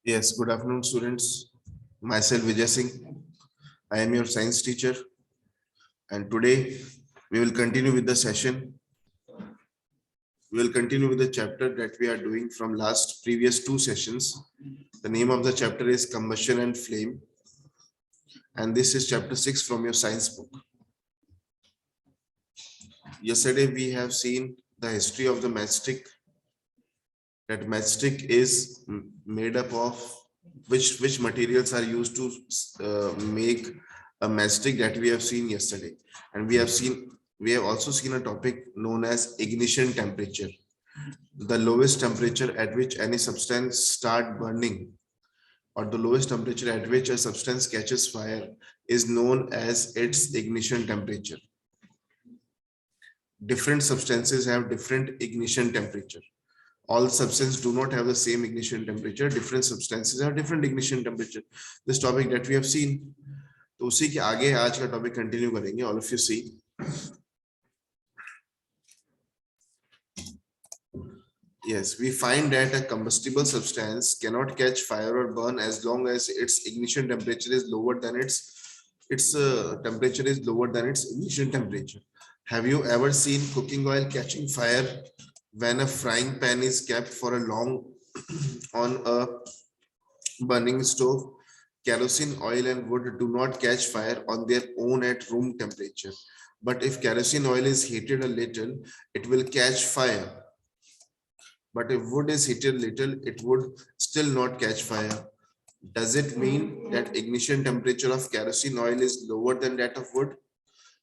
Yes, good afternoon, students. Myself, Vijay Singh. I am your science teacher, and today we will continue with the session. We will continue with the chapter that we are doing from last previous two sessions. The name of the chapter is Combustion and Flame, and this is chapter 6 from your science book. Yesterday, we have seen the history of the matchstick. That matchstick is made up of which materials are used to make a matchstick that we have seen yesterday, and we have also seen a topic known as ignition temperature, the lowest temperature at which any substance start burning, or the lowest temperature at which a substance catches fire is known as its ignition temperature. Different substances have different ignition temperature. All substances do not have the same ignition temperature. Different substances have different ignition temperature. This topic that we have seen. तो उसी के आगे आज का topic continue करेंगे. All of you see. Yes, we find that a combustible substance cannot catch fire or burn as long as its ignition temperature is lower than its temperature is lower than its ignition temperature. Have you ever seen cooking oil catching fire when a frying pan is kept for a long on a burning stove? Kerosene oil and wood do not catch fire on their own at room temperature. But if kerosene oil is heated a little, it will catch fire. But if wood is heated a little, it would still not catch fire. Does it mean that ignition temperature of kerosene oil is lower than that of wood?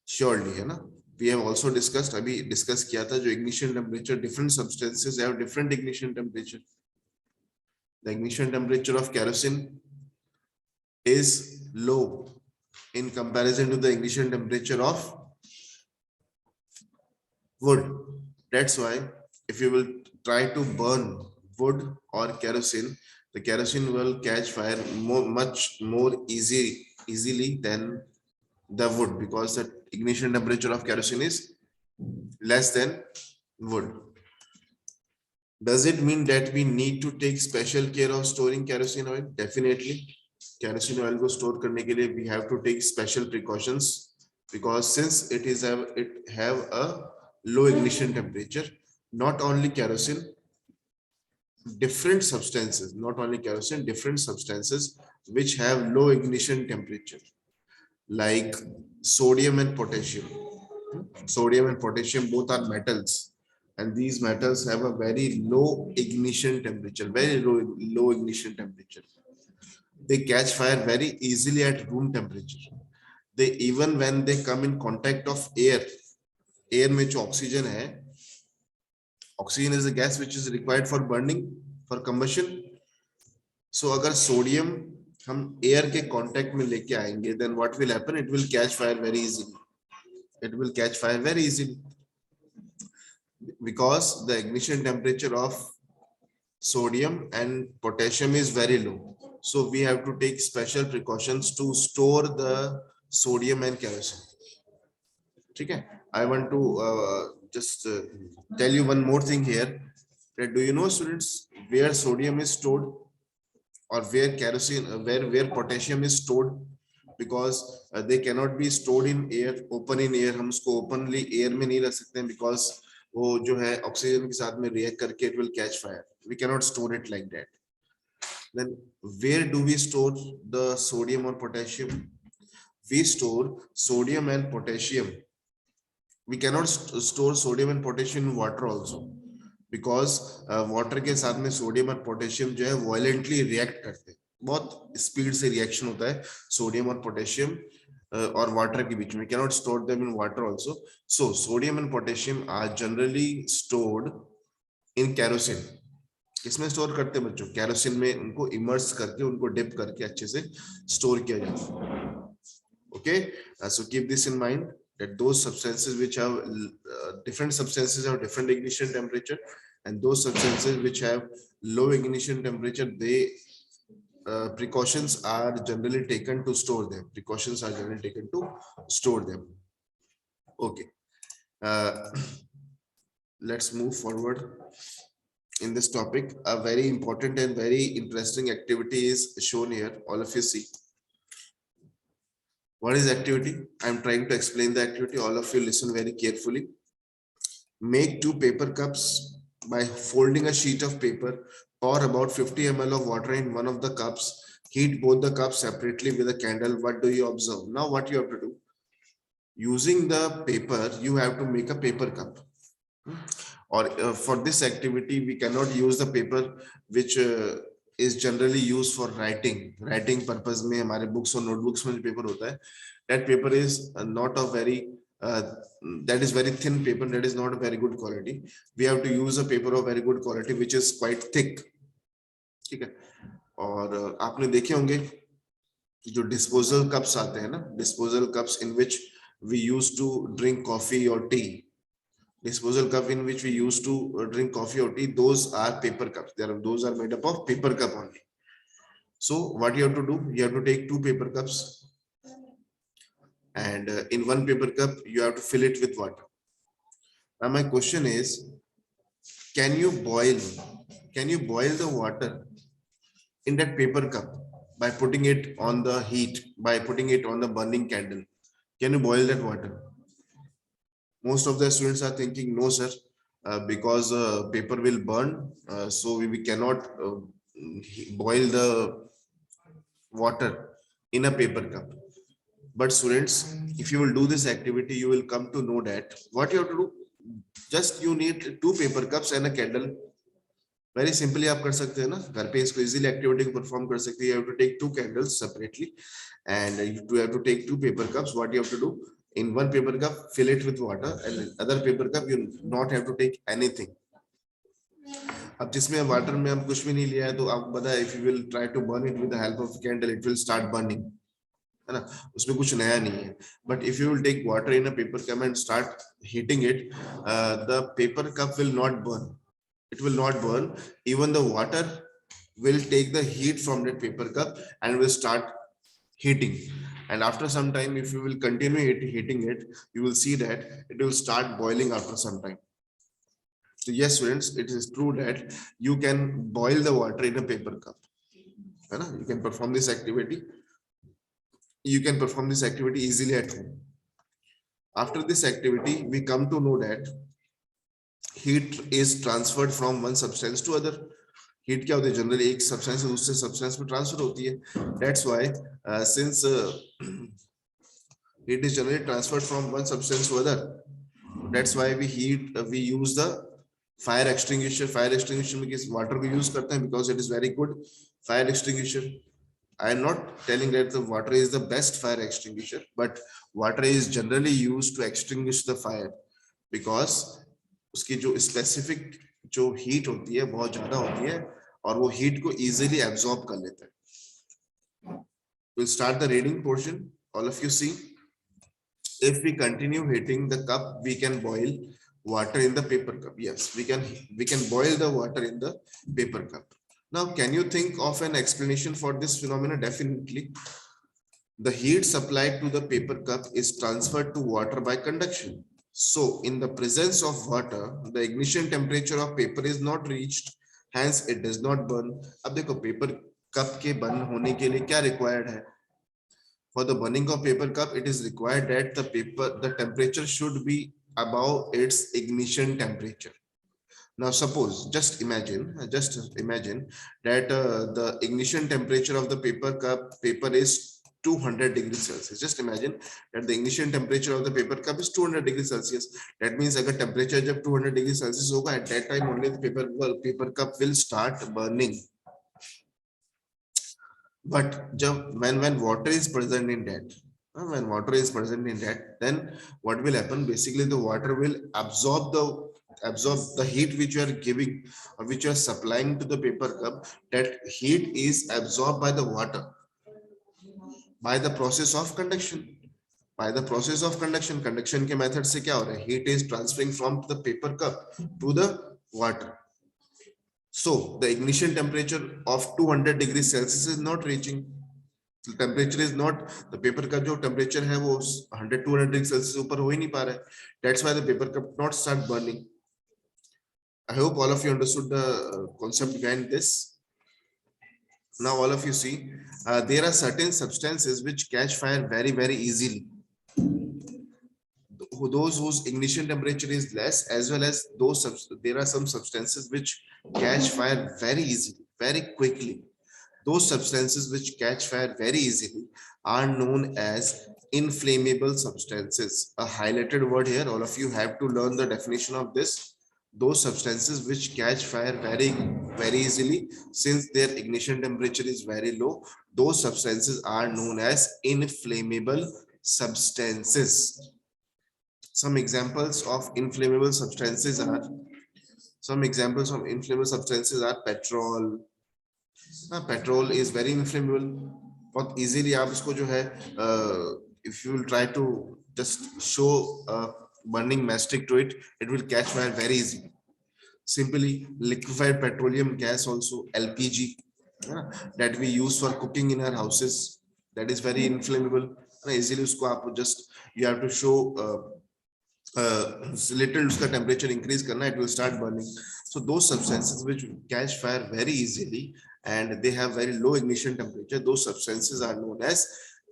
Surely, है ना? We have also discussed, अभी discuss किया था जो ignition temperature, different substances have different ignition temperature. The ignition temperature of kerosene is low in comparison to the ignition temperature of wood. That's why if you will try to burn wood or kerosene, the kerosene will catch fire much more easily than the wood, because the ignition temperature of kerosene is less than wood. Does it mean that we need to take special care of storing kerosene oil? Definitely. Kerosene oil को store करने के लिए we have to take special precautions, because since it have a low ignition temperature. Not only kerosene, different substances, not only kerosene, different substances which have low ignition temperature, like sodium and potassium. Sodium and potassium both are metals, and these metals have a very low ignition temperature, very low ignition temperature. They catch fire very easily at room temperature. They, even when they come in contact of air में जो oxygen है, oxygen is a gas which is required for burning, for combustion. So अगर sodium हम air के contact में लेके आएंगे, then what will happen? It will catch fire very easily. It will catch fire very easily, because the ignition temperature of sodium and potassium is very low. So we have to take special precautions to store the sodium and kerosene. Okay, I want to just tell you one more thing here. That do you know, students, where sodium is stored, or where kerosene, where potassium is stored? Because they cannot be stored in air, open in air. हम उसको openly air में नहीं रख सकते हैं, because वो जो है oxygen के साथ में react करके it will catch fire. We cannot store it like that. Then where do we store the sodium or potassium? We store sodium and potassium. We cannot store sodium and potassium in water also, because water के साथ में sodium और potassium जो है violently react करते हैं. बहुत speed से रिएक्शन होता है सोडियम और पोटेशियम और वाटर के बीच में. Cannot store them in water also. So sodium and potassium are generally stored in kerosene. किसमें स्टोर करते हैं बच्चों? कैरोसिन में उनको इमर्स करके, उनको डिप करके अच्छे से स्टोर किया जाता है. Okay, so keep this in mind that those substances which have different substances have different ignition temperature, and those substances which have low ignition temperature, they precautions are generally taken to store them. Precautions are generally taken to store them. Okay, let's move forward. in this topic. A very important and very interesting activity is shown here. All of you see. What is activity? I'm trying to explain the activity. All of you listen very carefully. Make two paper cups by folding a sheet of paper. Pour about 50 ml of water in one of the cups. Heat both the cups separately with a candle. What do you observe? Now what you have to do? Using the paper, you have to make a paper cup. Or for this activity, we cannot use the paper which is generally used for writing purpose में हमारे books और notebooks में जो paper होता है, that paper is not a very that is very thin paper, that is not a very good quality. We have to use a paper of very good quality which is quite thick. ठीक है. और आपने देखे होंगे जो disposal cups आते हैं ना, disposal cups in which we used to drink coffee or tea. Disposal cup in which we used to drink coffee or tea, those are paper cups. Those are made up of paper cup only. So what you have to do, you have to take two paper cups, and in one paper cup you have to fill it with water. Now my question is, can you boil the water in that paper cup by putting it on the heat, by putting it on the burning candle? Can you boil that water? Most of the students are thinking, no sir, because paper will burn, so we cannot boil the water in a paper cup. But students, if you will do this activity, you will come to know that what you have to do, just you need two paper cups and a candle. Very simply आप कर सकते हैं ना, घर पे इसको easily activity को perform कर सकते हैं. You have to take two candles separately, and you have to take two paper cups. What you have to do? In one paper cup, fill it with water, and in other paper cup, you not have to take anything. अब जिसमें water में हम कुछ भी नहीं लिया है, तो आप बताएं, if you will try to burn it with the help of candle, it will start burning, है ना? उसमें कुछ नया नहीं है. But if you will take water in a paper cup and start heating it, the paper cup will not burn. It will not burn. Even the water will take the heat from that paper cup and will start heating. And after some time, if you will continue heating it, you will see that it will start boiling after some time. So yes, students, it is true that you can boil the water in a paper cup. You can perform this activity. You can perform this activity easily at home. After this activity, we come to know that heat is transferred from one substance to other. Heat क्या होती है? Generally एक substance से दूसरे substance में transfer होती है. That's why since heat is generally transferred from one substance to other, that's why we use the fire extinguisher. Fire extinguisher में किस water को use करते हैं because it is very good fire extinguisher. I am not telling that the water is the best fire extinguisher, but water is generally used to extinguish the fire because उसकी जो specific जो heat होती है बहुत ज्यादा होती है और वो heat को easily absorb कर लेता है. We'll start the reading portion. All of you see. If we continue heating the cup, we can boil water in the paper cup. Yes, we can boil the water in the paper cup. Now, can you think of an explanation for this phenomenon? Definitely. The heat supplied to the paper cup is transferred to water by conduction. So, in the presence of water, the ignition temperature of paper is not reached, hence it does not burn. अब देखो paper cup के burn होने के लिए क्या required है? For the burning of paper cup, it is required that the temperature should be above its ignition temperature. Now, suppose, just imagine that the ignition temperature of the paper is 200 degrees Celsius. Just imagine that the ignition temperature of the paper cup is 200 degrees Celsius. That means अगर temperature जब 200 degrees Celsius होगा, at that time only the paper cup will start burning. But when water is present in that, then what will happen? Basically, the water will absorb the heat which you are giving or which you are supplying to the paper cup. That heat is absorbed by the water by the process of conduction. Conduction के method से क्या हो रहा है? Heat is transferring from the paper cup to the water. So the ignition temperature of 200 degrees Celsius is not reaching. The temperature is not, the paper का जो temperature है वो 100-200 degrees Celsius ऊपर हो ही नहीं पा रहा है. That's why the paper cup not start burning. I hope all of you understood the concept behind this. Now all of you see, there are certain substances which catch fire very, very easily. Those whose ignition temperature is less, as well as there are some substances which catch fire very easily, very quickly. Those substances which catch fire very easily are known as inflammable substances. A highlighted word here, all of you have to learn the definition of this. Those substances which catch fire very, very easily, since their ignition temperature is very low, those substances are known as inflammable substances. Some examples of inflammable substances are petrol. Petrol is very inflammable. बहुत easily आप इसको जो है, if you will try to just show burning mastic to it, it will catch fire very easily. Simply liquefied petroleum gas, also LPG, that we use for cooking in our houses, that is very inflammable. Easily उसको आप just you have to show little उसका temperature increase करना, it will start burning. So those substances which catch fire very easily and they have very low ignition temperature, those substances are known as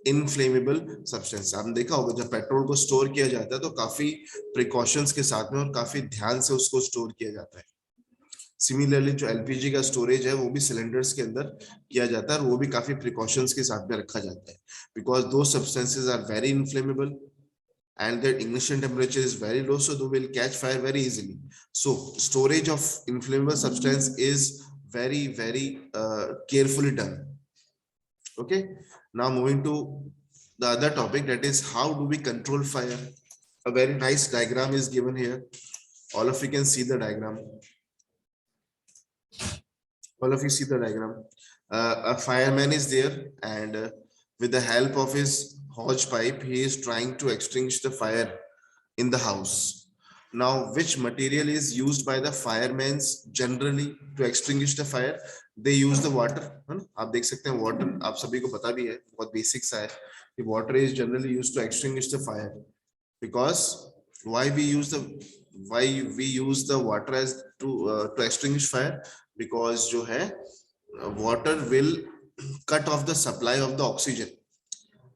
inflammable substance. आपने देखा होगा जब petrol को store किया जाता है तो काफी प्रिकॉशंस के साथ में और काफी ध्यान से उसको स्टोर किया जाता है. सिमिलरली जो एलपीजी का स्टोरेज है वो भी सिलेंडर्स के अंदर किया जाता है और वो भी काफी प्रिकॉशंस के साथ में रखा जाता है, because two substances are very inflammable and their ignition temperature is very low, so they will catch fire very easily. So storage of inflammable substance is very, very carefully done. Okay, now moving to the other topic, that is how do we control fire. A very nice diagram is given here. All of you can see the diagram. All of you see the diagram. A fireman is there and with the help of his hose pipe, he is trying to extinguish the fire in the house. Now, which material is used by the firemen generally to extinguish the fire? They use the water. आप देख सकते हैं water, आप सभी को पता भी है, बहुत basic सा है कि water is generally used to extinguish the fire. Because why we use the water as to extinguish fire? Because जो है water will cut off the supply of the oxygen.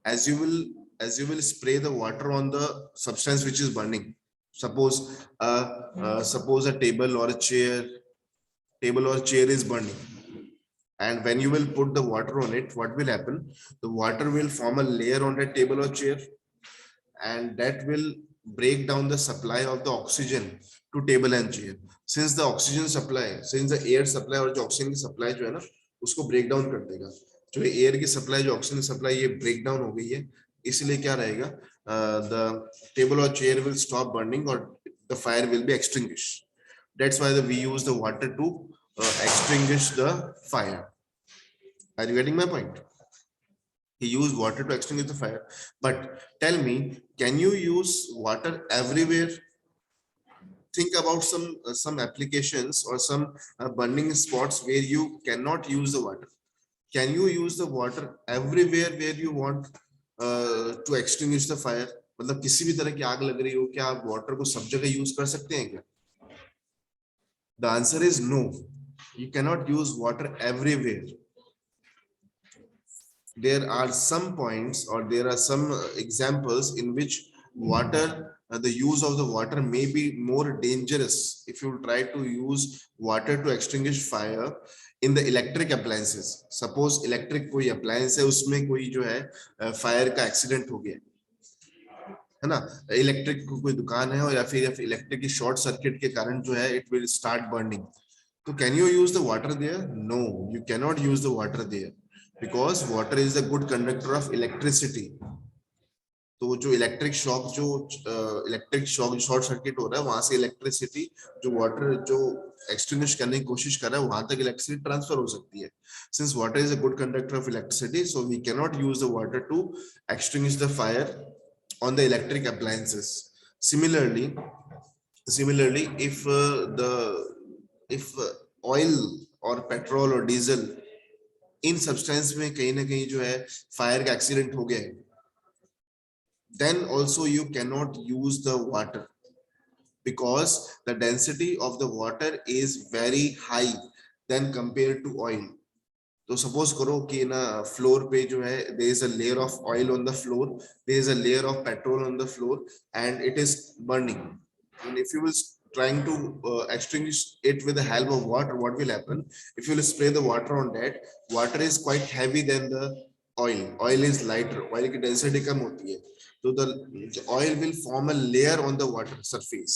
As you will spray the water on the substance which is burning, suppose a table or a chair is burning, and when you will put the water on it, what will happen? The water will form a layer on that table or chair, and that will break down the supply of the oxygen to table and chair. Since the air supply और जो oxygen की supply जो है ना उसको break down कर देगा, जो एयर की सप्लाई जो ऑक्सीजन सप्लाई ये ब्रेक डाउन हो गई है, इसलिए क्या रहेगा, द टेबल और चेयर विल स्टॉप बर्निंग और the fire will be extinguish. That's why we use the water to extinguish the fire. Are you getting my point? He used water to extinguish the fire. But tell me, can you use water everywhere? Think about some applications or some burning spots where you cannot use the water. Can you use the water everywhere where you want to extinguish the fire? मतलब किसी भी तरह की आग लग रही हो, क्या आप वाटर को सब जगह यूज कर सकते हैं क्या? The answer is no. You cannot use water everywhere. There are some points or there are some examples in which water, the use of the water may be more dangerous if you try to use water to extinguish fire in the electric appliances. Suppose electric कोई appliance है, उसमें कोई जो है fire का accident हो गया है ना, इलेक्ट्रिक कोई दुकान है और या फिर इलेक्ट्रिक की शॉर्ट सर्किट के कारण जो है it will start burning. तो can you use the water there? No, you cannot use the water there because water is a good conductor of electricity. तो जो इलेक्ट्रिक शॉक शॉर्ट सर्किट हो रहा है, वहां से इलेक्ट्रिसिटी जो वाटर जो एक्सटिंग्विश करने की कोशिश कर रहा है वहां तक इलेक्ट्रिसिटी ट्रांसफर हो सकती है. Since water is a good conductor of electricity, so we can not use the water to extinguish the fire on the electric appliances. Similarly, if oil और पेट्रोल और डीजल इन सब्सटेंस में कहीं ना कहीं जो है फायर का एक्सीडेंट हो गया, then also you cannot use the water because the density of the water is very high than compared to oil. तो सपोज करो कि ना फ्लोर पे जो है there is a layer of oil on the floor, there is a layer of petrol on the floor and it is burning, and if you will trying to extinguish it with the help of water, what will happen? If you will spray the water on that, water is quite heavy than the oil is lighter, oil की density कम होती है, so the oil will form a layer on the water surface,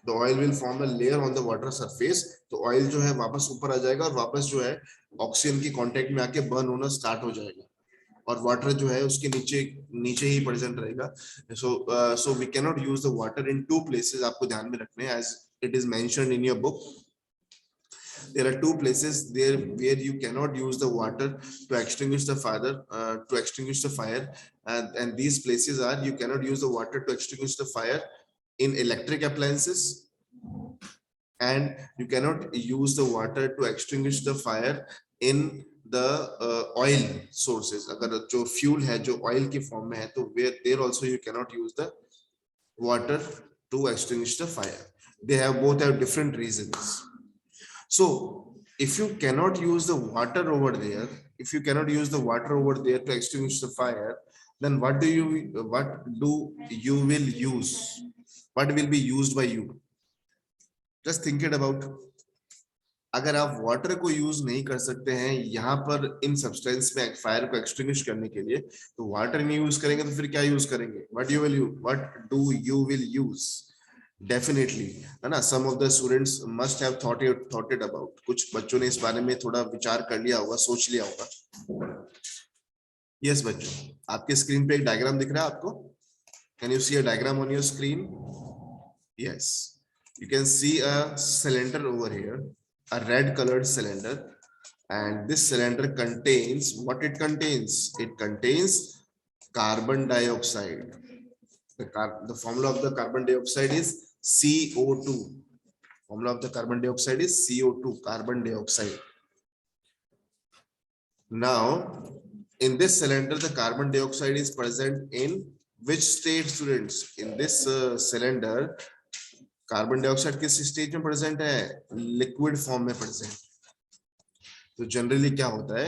the oil will form a layer on the water surface, तो oil जो है वापस ऊपर आ जाएगा और वापस जो है ऑक्सीजन की कांटेक्ट में आके बर्न होना स्टार्ट हो जाएगा और वाटर जो है उसके नीचे नीचे ही प्रेजेंट रहेगा. So we can not use the water in two places, आपको ध्यान में रखने हैं, as it is mentioned in your book. There are two places there where you cannot use the water to extinguish the fire, and these places are, you cannot use the water to extinguish the fire in electric appliances, and you cannot use the water to extinguish the fire in the oil sources. अगर जो fuel है जो oil की form में है तो there also you cannot use the water to extinguish the fire. They have both have different reasons. So if you cannot use the water over there, to extinguish the fire, then what do you will use? What will be used by you? Just think it about. अगर आप water को use नहीं कर सकते हैं यहाँ पर इन substance में फायर को एक्सटिंग्विश करने के लिए, तो वाटर नहीं यूज करेंगे तो फिर क्या यूज करेंगे? What do you will use? Definitely, है ना, some of the students must have thought it about. कुछ बच्चों ने इस बारे में थोड़ा विचार कर लिया होगा, सोच लिया होगा. यस बच्चों, आपके स्क्रीन पे एक डायग्राम दिख रहा है आपको? Can you see a diagram on your screen? Yes, you can see a cylinder over here, a red colored cylinder, and this cylinder contains what it contains. It contains carbon dioxide. The formula of the carbon dioxide is CO2. Formula of the carbon dioxide is CO2, carbon dioxide. Now in this cylinder the carbon dioxide is present in which state, students? In this cylinder carbon dioxide किस stage में present है? Liquid form में present. तो generally क्या होता है,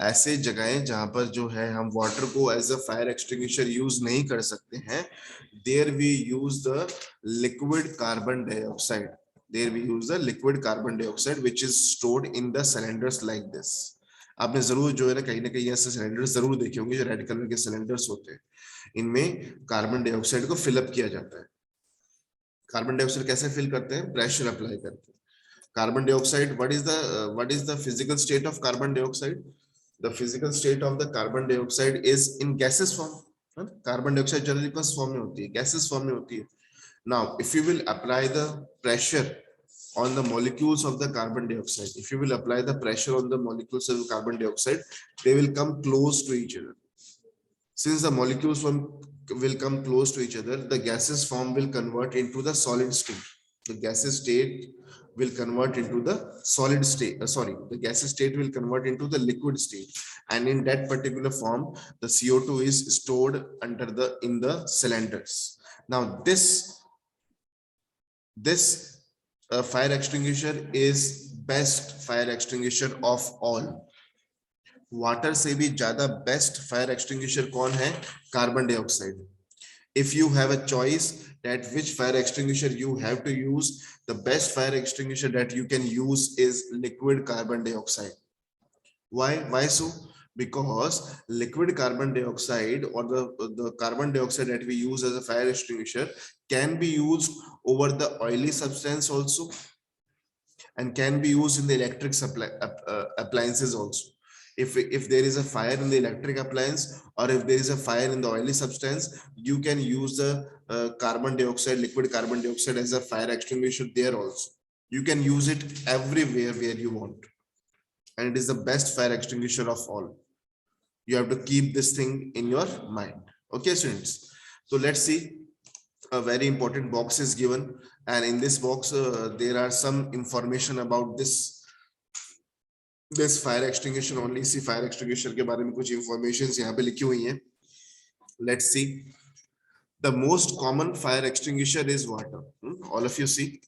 ऐसे जगहें जहां पर जो है हम वाटर को as a fire extinguisher use नहीं कर सकते हैं, there we use the liquid carbon dioxide. Which is stored in the cylinders like this. आपने जरूर जो है ना कहीं ऐसे सिलेंडर्स जरूर देखे होंगे जो रेड कलर के सिलेंडर्स होते हैं. इनमें कार्बन डाइऑक्साइड को फिलअप किया जाता है. कार्बन डाइऑक्साइड कैसे फिल करते हैं? प्रेशर अप्लाई करते हैं. Carbon dioxide, what is the physical state of carbon dioxide? The physical state of the carbon dioxide is in gaseous form. Carbon dioxide generally किस फॉर्म में होती है? गैसेस फॉर्म में होती है. Now if you will apply the pressure on the molecules of the carbon dioxide, they will come close to each other. Since the molecules will come close to each other, the gaseous form will convert into the solid state. The gaseous state will convert into the solid state. The gaseous state will convert into the liquid state, and in that particular form, the CO2 is stored in the cylinders. Now, this fire extinguisher is best fire extinguisher of all. Water से भी ज्यादा best fire extinguisher कौन है? Carbon dioxide. If you have a choice that which fire extinguisher you have to use, the best fire extinguisher that you can use is liquid carbon dioxide. Why so? Because liquid carbon dioxide, or the carbon dioxide that we use as a fire extinguisher, can be used over the oily substance also, and can be used in the electric appliances also. If there is a fire in the electric appliance, or if there is a fire in the oily substance, you can use the liquid carbon dioxide as a fire extinguisher there also. You can use it everywhere where you want, and it is the best fire extinguisher of all. You have to keep this thing in your mind. Okay, students, so let's see. A very important box is given, and in this box there are some information about this fire extinguisher only. इसी fire extinguisher के बारे में कुछ informations यहाँ पे लिखी हुई हैं. Let's see. The most common fire extinguisher is water. All of you see,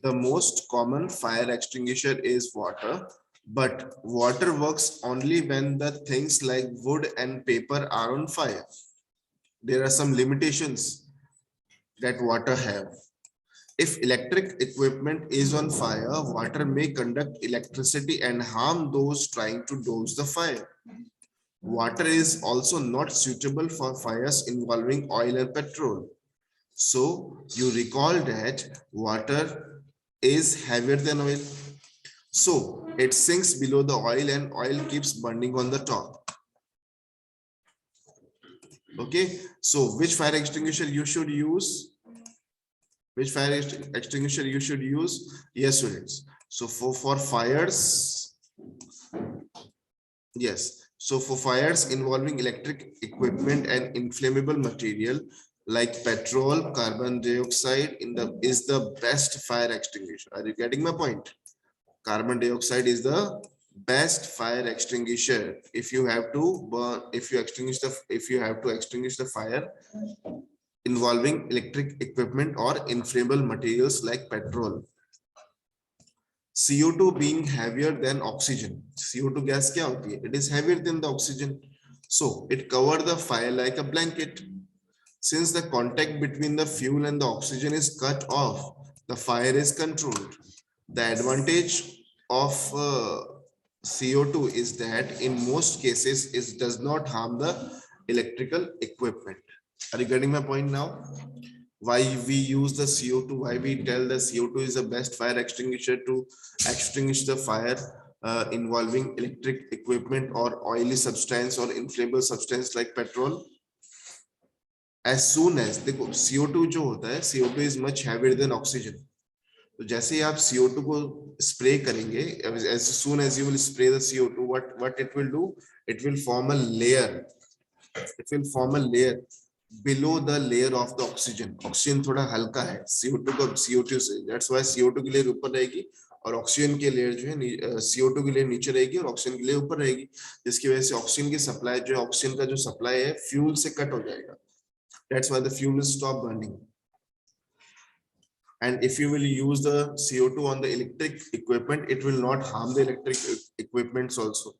the most common fire extinguisher is water, but water works only when the things like wood and paper are on fire. There are some limitations that water have. If electric equipment is on fire, water may conduct electricity and harm those trying to douse the fire. Water is also not suitable for fires involving oil and petrol. So you recall that water is heavier than oil. So it sinks below the oil and oil keeps burning on the top. Okay, so which fire extinguisher you should use? Which fire extinguisher you should use? Yes, students. So for fires, yes. So for fires involving electric equipment and inflammable material like petrol, carbon dioxide is the best fire extinguisher. Are you getting my point? Carbon dioxide is the best fire extinguisher. If you have to burn, if you have to extinguish the fire involving electric equipment or inflammable materials like petrol. CO2 being heavier than oxygen. CO2 gas kya hoti hai? It is heavier than the oxygen. So it covered the fire like a blanket. Since the contact between the fuel and the oxygen is cut off, the fire is controlled. The advantage of CO2 is that in most cases it does not harm the electrical equipment. Are you getting my point now? Why we use the CO2, why we tell the CO2 is the best fire extinguisher to extinguish the fire involving electric equipment or oily substance or inflammable substance like petrol. As soon as देखो CO2 जो होता है, CO2 is much heavier than oxygen. तो जैसे ही आप CO2 को spray करेंगे, as soon as you will spray the CO2, what it will do? It will form a layer. It will form a layer below the layer of the oxygen. Oxygen थोड़ा हल्का है CO2 को CO2 से. That's why CO2 की layer ऊपर रहेगी और oxygen की लेयर जो है CO2 की लेयर नीचे रहेगी और ऑक्सीजन की लेयर ऊपर रहेगी, जिसकी वजह से ऑक्सीजन की सप्लाई जो है, ऑक्सीजन का जो सप्लाई है फ्यूल से कट हो जाएगा. That's why the fuel will stop burning. And if you will use the CO2 on the electric equipment, it will not harm the electric equipments also.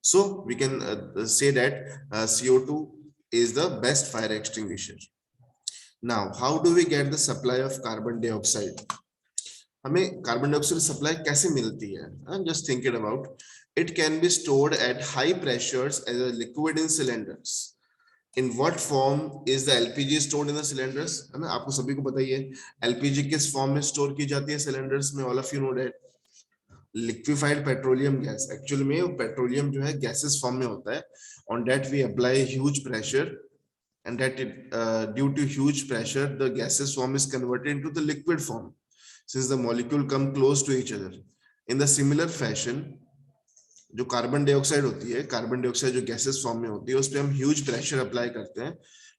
So we can say that CO2 is the best fire extinguisher. Now, how do we get the supply of carbon dioxide? हमें carbon dioxide supply कैसे मिलती है? I'm just thinking about. It can be stored at high pressures as a liquid in cylinders. In what form is the LPG stored in the cylinders? है ना, आपको सभी को पता ही है LPG किस फॉर्म में स्टोर की जाती है सिलेंडर्स में. All of you know that. Liquefied petroleum gas. Actually में पेट्रोलियम जो है gases फॉर्म में होता है. On that we apply huge pressure, and that due to huge pressure the gases form is converted into the liquid form since the molecule come close to each other. In the similar fashion, जो carbon dioxide होती है, carbon dioxide जो gases form में होती है, उस पे हम ह्यूज प्रेशर अप्लाई करते हैं,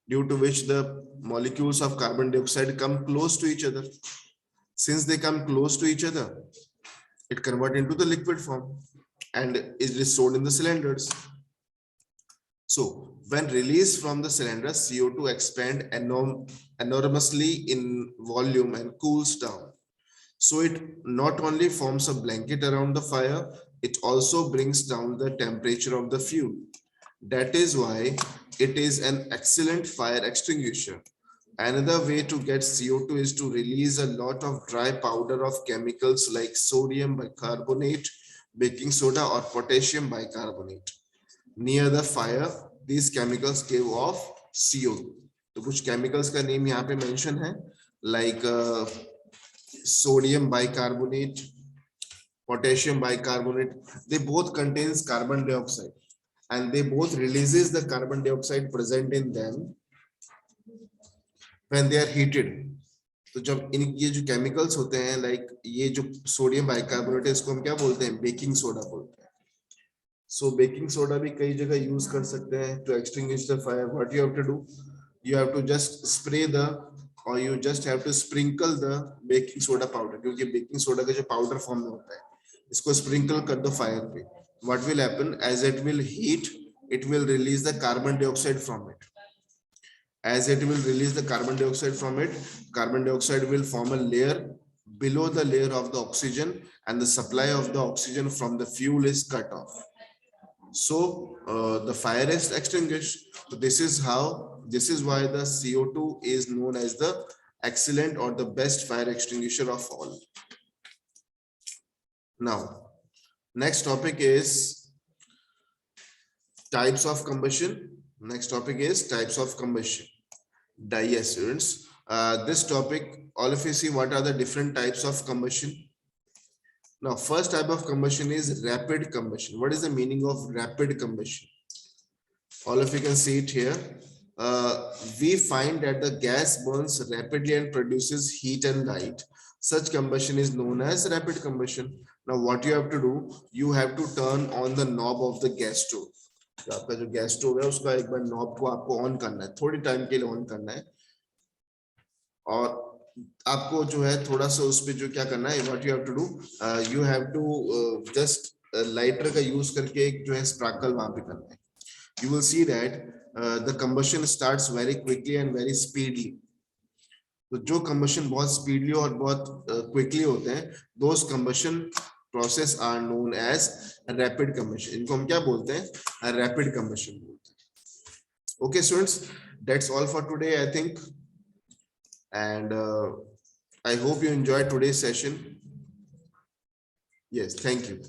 due to which the molecules of carbon dioxide come close to each other. Since they come close to each other, it convert into the liquid form and is stored in the cylinders. So when released from the cylinder, CO2 expand enormously in volume and cools down. So it not only forms a blanket around the fire, it also brings down the temperature of the fuel. That is why it is an excellent fire extinguisher. Another way to get CO2 is to release a lot of dry powder of chemicals like sodium bicarbonate, baking soda, or potassium bicarbonate. Near the fire, these chemicals give off CO2. तो कुछ chemicals का name यहाँ पे mention है, like sodium bicarbonate, potassium bicarbonate. They both contains carbon dioxide and they both releases the carbon dioxide present in them when they are heated. तो जब इन ये जो chemicals होते हैं, like ये जो sodium bicarbonate है, इसको हम क्या बोलते हैं? Baking soda बोलते हैं. So baking soda भी कई जगह use कर सकते हैं to extinguish the fire. What you have to do? You have to just spray the, or you just have to sprinkle the baking soda powder, क्योंकि baking soda का जो powder form में होता है, इसको sprinkle कर दो fire पे. What will happen? As it will heat, it will release the carbon dioxide from it. As it will release the carbon dioxide from it, carbon dioxide will form a layer below the layer of the oxygen, and the supply of the oxygen from the fuel is cut off. So the fire is extinguished. So this is why the CO2 is known as the excellent or the best fire extinguisher of all. Now, next topic is types of combustion. Next topic is types of combustion. Yes, students. This topic, all of you see what are the different types of combustion. Now, first type of combustion is rapid combustion. What is the meaning of rapid combustion? All of you can see it here. We find that the gas burns rapidly and produces heat and light. Such combustion is known as rapid combustion. Now, what you have to do, you have to turn on the knob of the gas stove. तो आपका जो gas stove है उसका एक बार knob को आपको on करना है, थोड़ी टाइम के लिए ऑन करना है, और आपको जो है थोड़ा सा उस पे जो क्या करना है, what you have to do, you have to just lighter का यूज करके एक जो है स्पार्कल वहां पे करना है. You will see that the combustion starts very quickly and very speedily. तो जो combustion बहुत speedily और बहुत quickly होते हैं, those combustion process are known as rapid combustion. इनको हम क्या बोलते हैं? Rapid combustion बोलते हैं. Okay, students, that's all for today, I think, and I hope you enjoyed today's session. Yes, thank you.